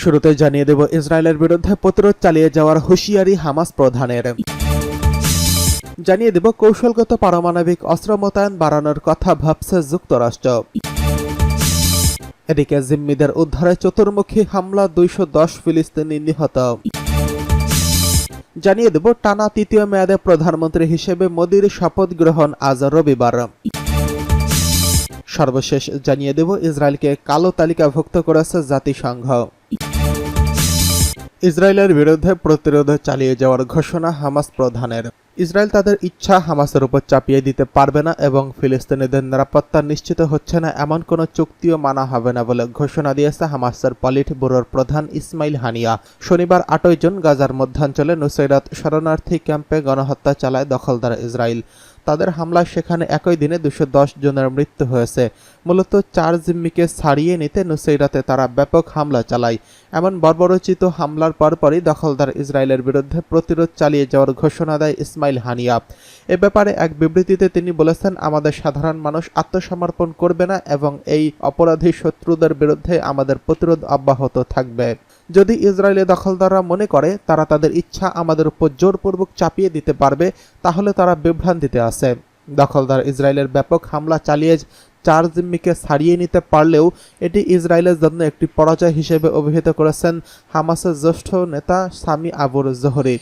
শুরুতে জানিয়ে দেব ইসরায়েলের বিরুদ্ধে প্রতিরোধ চালিয়ে যাওয়ার হুঁশিয়ারি হামাস প্রধানের। জানিয়ে দেব কৌশলগত পারমাণবিক অস্ত্র মোতায়েন বাড়ানোর কথা ভাবছে যুক্তরাষ্ট্র। এদিকে জিম্মিদের উদ্ধারে চতুর্মুখী হামলা, 210 ফিলিস্তিনি নিহত। জানিয়ে দেব টানা তৃতীয় মেয়াদে প্রধানমন্ত্রী হিসেবে মোদির শপথ গ্রহণ আজ রবিবার। সর্বশেষ জানিয়ে দেব ইসরায়েলকে কালো তালিকাভুক্ত করেছে জাতিসংঘ। ইসরায়েলের বিরুদ্ধে প্রতিরোধ চালিয়ে যাওয়ার ঘোষণা হামাস প্রধানের। ইসরায়েল তাদের ইচ্ছা হামাসের উপর চাপিয়ে দিতে পারবে না এবং ফিলিস্তিনিদের নিরাপত্তা নিশ্চিত হচ্ছে না এমন কোনো চুক্তিও মানা হবে না বলে ঘোষণা দিয়েছে হামাসের পলিট ব্যুরোর প্রধান ইসমাইল হানিয়া। শনিবার 8 জুন গাজার মধ্যাঞ্চলে নুসাইরাত শরণার্থী ক্যাম্পে গণহত্যা চালায় দখলদার ইসরায়েল। তাদের হামলায় সেখানে একই দিনে 210 জনের মৃত্যু হয়েছে। মূলত 4 জিম্মিকে ছাড়িয়ে নিতে নুসাইরাতে তারা ব্যাপক হামলা চালায়। এমন বর্বরোচিত হামলার পরপরই দখলদার ইসরায়েলের বিরুদ্ধে প্রতিরোধ চালিয়ে যাওয়ার ঘোষণা দেয় ইসমাইল হানিয়া। এ ব্যাপারে এক বিবৃতিতে তিনি বলেছেন, আমাদের সাধারণ মানুষ আত্মসমর্পণ করবে না এবং এই অপরাধী শত্রুদের বিরুদ্ধে আমাদের প্রতিরোধ অব্যাহত থাকবে। যদি ইসরায়েলি দখলদাররা মনে করে তারা তাদের ইচ্ছা আমাদের উপর জোরপূর্বক চাপিয়ে দিতে পারবে, তাহলে তারা বিভ্রান্তিতে আছে। দখলদার ইসরায়েলের ব্যাপক হামলা চালিয়ে 4 জিম্মিকে ছাড়িয়ে নিতে পারলেও এটি ইসরায়েলের জন্য একটি পরাজয় হিসেবে অভিহিত করেছেন হামাসের জ্যেষ্ঠ নেতা সামি আবুর জোহরি।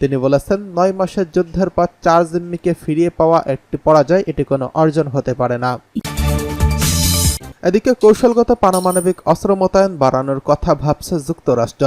তিনি বলেছেন, 9 মাসের যুদ্ধের পর 4 জিম্মিকে ফিরিয়ে পাওয়া একটি পরাজয়, এটি কোনো অর্জন হতে পারে না। এদিকে কৌশলগত পারমাণবিক অস্ত্র মোতায়েন বাড়ানোর কথা ভাবছে যুক্তরাষ্ট্র।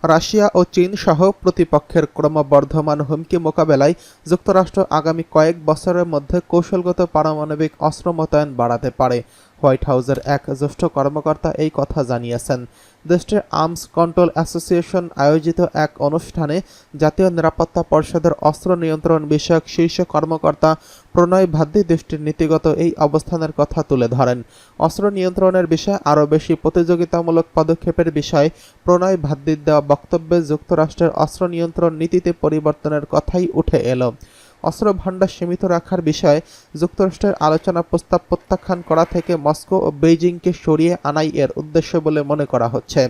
রাশিয়া ও চীন সহ প্রতিপক্ষের ক্রমবর্ধমান হুমকি মোকাবেলায় যুক্তরাষ্ট্র আগামী কয়েক বছরের মধ্যে কৌশলগত পারমাণবিক অস্ত্র মোতায়েন বাড়াতে পারে। হোয়াইট হাউসের এক জ্যেষ্ঠ কর্মকর্তা এই কথা জানিয়েছেন। দেশটির আর্মস কন্ট্রোল অ্যাসোসিয়েশন আয়োজিত এক অনুষ্ঠানে জাতীয় নিরাপত্তা পরিষদের অস্ত্র নিয়ন্ত্রণ বিষয়ক শীর্ষ কর্মকর্তা প্রণয় ভাদ্দি দেশটির নীতিগত এই অবস্থানের কথা তুলে ধরেন। অস্ত্র নিয়ন্ত্রণের বিষয়ে আরও বেশি প্রতিযোগিতামূলক পদক্ষেপের বিষয়ে প্রণয় ভাদ্দির দেওয়া বক্তব্যে যুক্তরাষ্ট্রের অস্ত্র নিয়ন্ত্রণ নীতিতে পরিবর্তনের কথাই উঠে এলো। অস্ত্র ভান্ডার সীমিত রাখার বিষয়ে যুক্তরাষ্ট্রের আলোচনা প্রস্তাব প্রত্যাখ্যান করা থেকে মস্কো ও বেইজিংকে সরিয়ে আনাই এর উদ্দেশ্য বলে মনে করা হচ্ছে।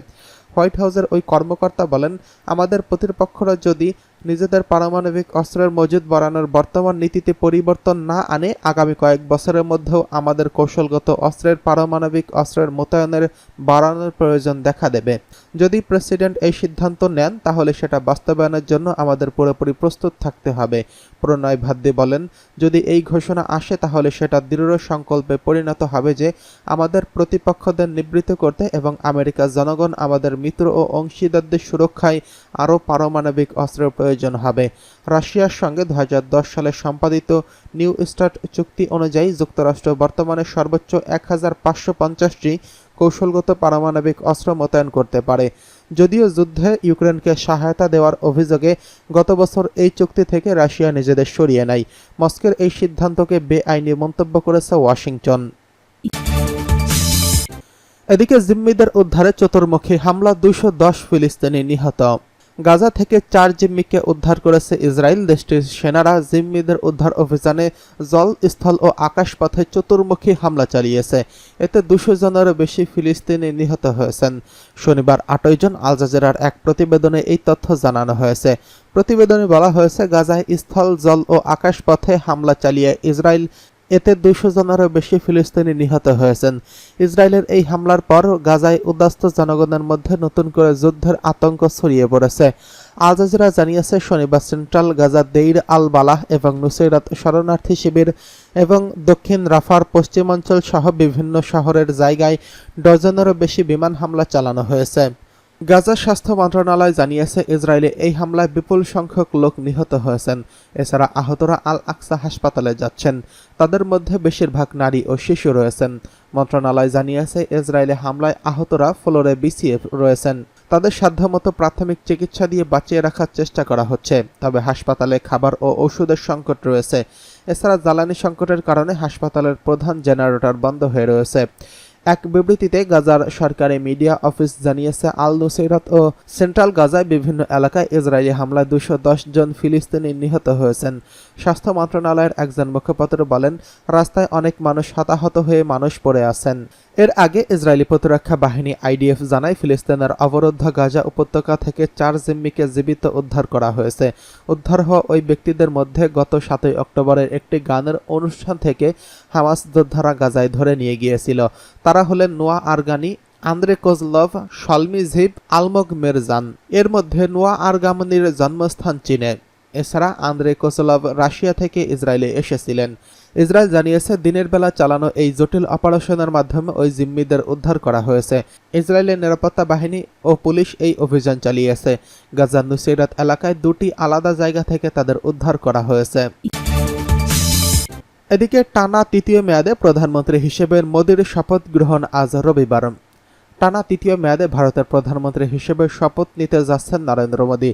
হোয়াইট হাউসের ওই কর্মকর্তা বলেন, আমাদের প্রতিপক্ষরা যদি নিজেদের পারমাণবিক অস্ত্রের মজুদ বাড়ানোর বর্তমান নীতিতে পরিবর্তন না আনে, আগামী কয়েক বছরের মধ্যেও আমাদের কৌশলগত অস্ত্রের পারমাণবিক অস্ত্রের মোতায়েনের বাড়ানোর প্রয়োজন দেখা দেবে। যদি প্রেসিডেন্ট এই সিদ্ধান্ত নেন তাহলে সেটা বাস্তবায়নের জন্য আমাদের পুরোপুরি প্রস্তুত থাকতে হবে। প্রণয় ভাদ্দি বলেন, যদি এই ঘোষণা আসে তাহলে সেটা দৃঢ় সংকল্পে পরিণত হবে যে আমাদের প্রতিপক্ষদের নিবৃত্ত করতে এবং আমেরিকার জনগণ আমাদের মিত্র ও অংশীদারদের সুরক্ষায় আরও পারমাণবিক অস্ত্রের প্রয়োজন হবে। রাশিয়ার সঙ্গে 2010 সালে সম্পাদিত নিউ স্টার্ট চুক্তি অনুযায়ী যুক্তরাষ্ট্র বর্তমানে সর্বোচ্চ 1550টি কৌশলগত পারমাণবিক অস্ত্র মোতায়েন করতে পারে। যদিও যুদ্ধে ইউক্রেনকে সহায়তা দেওয়ার অভিযোগে গত বছর এই চুক্তি থেকে রাশিয়া নিজেদের সরিয়ে নেয়। মস্কোর এই সিদ্ধান্তকে বেআইনি মন্তব্য করেছে ওয়াশিংটন। এদিকে জিম্মিদের উদ্ধারে চতুর্মুখী হামলা, 210 ফিলিস্তিনি নিহত। গাজা থেকে 4 জিম্মিকে উদ্ধার করেছে ইসরায়েল। দেশটির সেনারা জিম্মিদের উদ্ধার অভিযানে জল, স্থল ও আকাশপথে চতুর্মুখী হামলা চালিয়েছে। এতে 200 জনেরও বেশি ফিলিস্তিনি নিহত হয়েছেন। শনিবার 8 জুন আল জাজিরার এক প্রতিবেদনে এই তথ্য জানানো হয়েছে। প্রতিবেদনে বলা হয়েছে, গাজায় স্থল, জল ও আকাশপথে হামলা চালিয়ে ইসরায়েল, এতে 200 জনেরও বেশি ফিলিস্তিনি নিহত হয়েছেন। ইসরায়েলের এই হামলার পর গাজায় উদ্বাস্ত জনগণের মধ্যে নতুন করে যুদ্ধের আতঙ্ক ছড়িয়ে পড়েছে। আল জাজিরা জানিয়েছে, শনিবার সেন্ট্রাল গাজা দেইর আল বালাহ এবং নুসাইরাত শরণার্থী শিবির এবং দক্ষিণ রাফার পশ্চিমাঞ্চল সহ বিভিন্ন শহরের জায়গায় ডজনেরও বেশি বিমান হামলা চালানো হয়েছে। গাজা স্বাস্থ্য মন্ত্রণালয় জানিয়েছে, ইসরায়েলে এই হামলায় বিপুল সংখ্যক লোক নিহত হয়েছেন। এছাড়া আহতরা আল আকসা হাসপাতালে যাচ্ছেন। তাদের মধ্যে বেশিরভাগ নারী ও শিশু রয়েছেন। মন্ত্রণালয় জানিয়েছে, ইসরায়েলে হামলায় আহতরা ফ্লোরে বিছিয়ে রয়েছেন। তাদের সাধ্যমতো প্রাথমিক চিকিৎসা দিয়ে বাঁচিয়ে রাখার চেষ্টা করা হচ্ছে। তবে হাসপাতালে খাবার ও ওষুধের সংকট রয়েছে। এছাড়া জ্বালানি সংকটের কারণে হাসপাতালের প্রধান জেনারেটর বন্ধ হয়ে রয়েছে। এক বিবৃতিতে গাজার সরকারি মিডিয়া অফিস জানিয়েছে, আল নুসাইরাত ও সেন্ট্রাল গাজায় বিভিন্ন এলাকায় ইসরায়েলি হামলায় 210 জন ফিলিস্তিনি নিহত হয়েছেন। স্বাস্থ্য মন্ত্রণালয়ের একজন মুখপাত্র বলেন, রাস্তায় অনেক মানুষ হতাহত হয়ে মানুষ পড়ে আছেন। এর আগে ইসরায়েলি প্রতিরক্ষা বাহিনী আইডিএফ জানায় ফিলিস্তিনের অবরুদ্ধ গাজা উপত্যকা থেকে 4 জিম্মিকে জীবিত উদ্ধার করা হয়েছে। উদ্ধার হওয়া ওই ব্যক্তিদের মধ্যে গত 7 অক্টোবরের একটি গানের অনুষ্ঠান থেকে হামাস যোদ্ধারা গাজায় ধরে নিয়ে গিয়েছিল। তারা হলেন নোয়া আরগানি, আন্দ্রে কোজলভ, শলমি ঝিব, আলমগ মেরজান। এর মধ্যে নোয়া আরগামনির জন্মস্থান চীনে। এছাড়া আন্দ্রে কোজলভ রাশিয়া থেকে ইসরায়েলে এসেছিলেন। ইসরায়েল জানিয়েছে দিনের বেলা চালানো এই জটিল অপারেশনের মাধ্যমে ওই জিম্মিদের উদ্ধার করা হয়েছে। ইসরায়েলের নিরাপত্তা বাহিনী ও পুলিশ এই অভিযান চালিয়েছে। গাজার নুসেইরাত এলাকায় 2টি আলাদা জায়গা থেকে তাদের উদ্ধার করা হয়েছে। এদিকে টানা 3য় মেয়াদে প্রধানমন্ত্রী হিসেবে মোদির শপথ গ্রহণ আজ রবিবার। টানা 3য় মেয়াদে ভারতের প্রধানমন্ত্রী হিসেবে শপথ নিতে যাচ্ছেন নরেন্দ্র মোদি।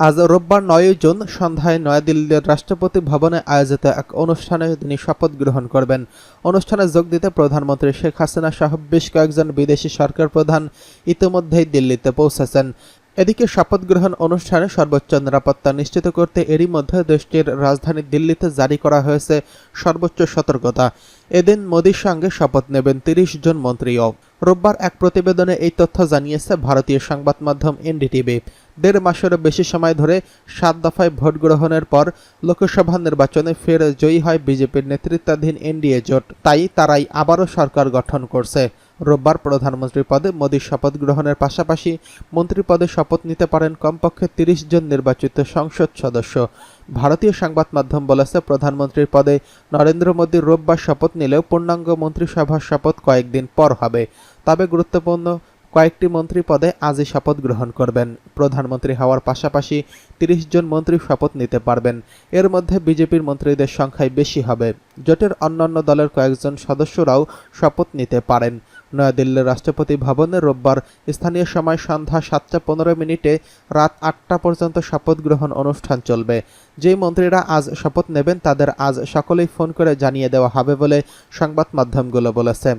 আজ রোববার 9 জুন সন্ধ্যায় নয়াদিল্লির রাষ্ট্রপতি ভবনে আয়োজিত এক অনুষ্ঠানে তিনি শপথ গ্রহণ করবেন। অনুষ্ঠানে যোগ দিতে প্রধানমন্ত্রী শেখ হাসিনা সহ বেশ কয়েকজন বিদেশি সরকার প্রধান ইতিমধ্যেই দিল্লিতে পৌঁছেছেন। এদিকে শপথ গ্রহণ অনুষ্ঠানে সর্বোচ্চ নিরাপত্তা নিশ্চিত করতে এরই মধ্যে দেশটির রাজধানী দিল্লিতে জারি করা হয়েছে সর্বোচ্চ সতর্কতা। এদিন মোদির সঙ্গে শপথ নেবেন 30 জন মন্ত্রীও। রোববার এক প্রতিবেদনে এই তথ্য জানিয়েছে ভারতীয় সংবাদ মাধ্যম এনডিটিভি। 1.5 মাসেরও বেশি সময় ধরে 7 দফায় ভোট গ্রহণের পর লোকসভা নির্বাচনে ফের জয়ী হয় বিজেপির নেতৃত্বাধীন এনডিএ জোট। তাই তারাই আবারও সরকার গঠন করছে। রোববার প্রধানমন্ত্রী পদে মোদির শপথ গ্রহণের পাশাপাশি মন্ত্রী পদে শপথ নিতে পারেন কমপক্ষে 30 জন নির্বাচিত সংসদ সদস্য। ভারতীয় সংবাদ মাধ্যম বলেছে প্রধানমন্ত্রীর পদে নরেন্দ্র মোদি রোববার শপথ নিলেও পূর্ণাঙ্গ মন্ত্রিসভার শপথ কয়েকদিন পর হবে। তবে গুরুত্বপূর্ণ কয়েকটি মন্ত্রী পদে আজই শপথ গ্রহণ করবেন। প্রধানমন্ত্রী হওয়ার পাশাপাশি 30 জন মন্ত্রী শপথ নিতে পারবেন। এর মধ্যে বিজেপির মন্ত্রীদের সংখ্যাই বেশি হবে। জোটের অন্যান্য দলের কয়েকজন সদস্যরাও শপথ নিতে পারেন। নয়াদিল্লির রাষ্ট্রপতি ভবনে রোববার স্থানীয় সময় সন্ধ্যা 7:15 রাত 8টা পর্যন্ত শপথ গ্রহণ অনুষ্ঠান চলবে। যেই মন্ত্রীরা আজ শপথ নেবেন তাদের আজ সকলেই ফোন করে জানিয়ে দেওয়া হবে বলে সংবাদ মাধ্যমগুলো বলেছে।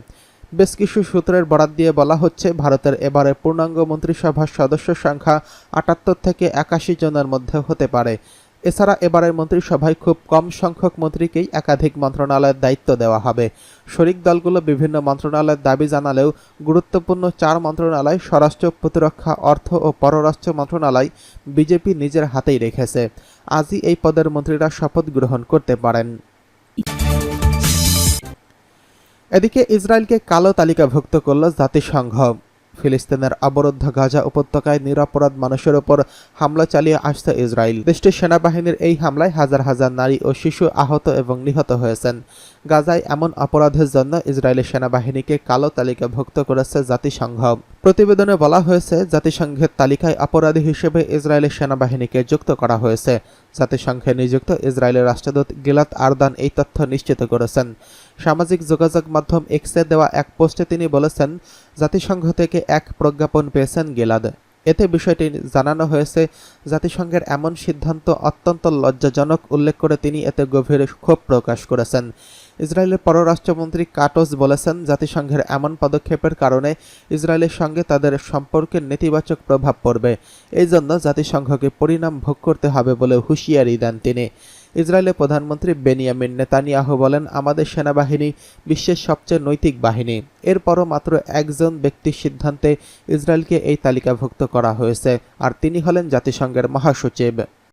বেশ কিছু সূত্রের বরাত দিয়ে বলা হচ্ছে ভারতের এবারে পূর্ণাঙ্গ মন্ত্রিসভার সদস্য সংখ্যা 78 থেকে 81 জনের মধ্যে হতে পারে। এছাড়া এবারের মন্ত্রিসভায় খুব কম সংখ্যক মন্ত্রীকেই একাধিক মন্ত্রণালয়ের দায়িত্ব দেওয়া হবে। শরিক দলগুলো বিভিন্ন মন্ত্রণালয়ের দাবি জানালেও গুরুত্বপূর্ণ 4 মন্ত্রণালয় স্বরাষ্ট্র, প্রতিরক্ষা, অর্থ ও পররাষ্ট্র মন্ত্রণালয় বিজেপি নিজের হাতেই রেখেছে। আজই এই পদের মন্ত্রীরা শপথ গ্রহণ করতে পারেন। এদিকে ইসরায়েলকে কালো তালিকাভুক্ত করল জাতিসংঘ। ফিলিস্তিনের অবরুদ্ধ গাজা উপত্যকায় নিরপরাধ মানুষের ওপর হামলা চালিয়ে আসছে ইসরায়েল। দেশটির সেনাবাহিনীর এই হামলায় হাজার হাজার নারী ও শিশু আহত এবং নিহত হয়েছেন। গাজায় এমন অপরাধের জন্য ইসরায়েলের সেনাবাহিনীকে কালো তালিকাভুক্ত করেছে জাতিসংঘ। প্রতিবেদনে বলা হয়েছে জাতিসংঘের তালিকায় অপরাধী হিসেবে ইসরায়েলের সেনাবাহিনীকে যুক্ত করা হয়েছে। জাতিসংঘে নিযুক্ত ইসরায়েলের রাষ্ট্রদূত গিলাদ আরদান এই তথ্য নিশ্চিত করেছেন। সামাজিক যোগাযোগ মাধ্যম এক্সে দেওয়া এক পোস্টে তিনি বলেছেন, জাতিসংঘ থেকে এক প্রজ্ঞাপন পেয়েছেন গিলাদ। এতে বিষয়টি জানানো হয়েছে। জাতিসংঘের এমন সিদ্ধান্ত অত্যন্ত লজ্জাজনক উল্লেখ করে তিনি এতে গভীর ক্ষোভ প্রকাশ করেছেন। ইসরায়েলের পররাষ্ট্রমন্ত্রী কাটোস বলেছেন, জাতিসংঘের এমন পদক্ষেপের কারণে ইসরায়েলের সঙ্গে তাদের সম্পর্কের নেতিবাচক প্রভাব পড়বে। এই জন্য জাতিসংঘকে পরিণাম ভোগ করতে হবে বলে হুঁশিয়ারি দেন তিনি। ইসরায়েলের প্রধানমন্ত্রী বেনিয়ামিন নেতানিয়াহু বলেন, আমাদের সেনাবাহিনী বিশ্বের সবচেয়ে নৈতিক বাহিনী। এরপরও মাত্র একজন ব্যক্তির সিদ্ধান্তে ইসরায়েলকে এই তালিকাভুক্ত করা হয়েছে, আর তিনি হলেন জাতিসংঘের মহাসচিব।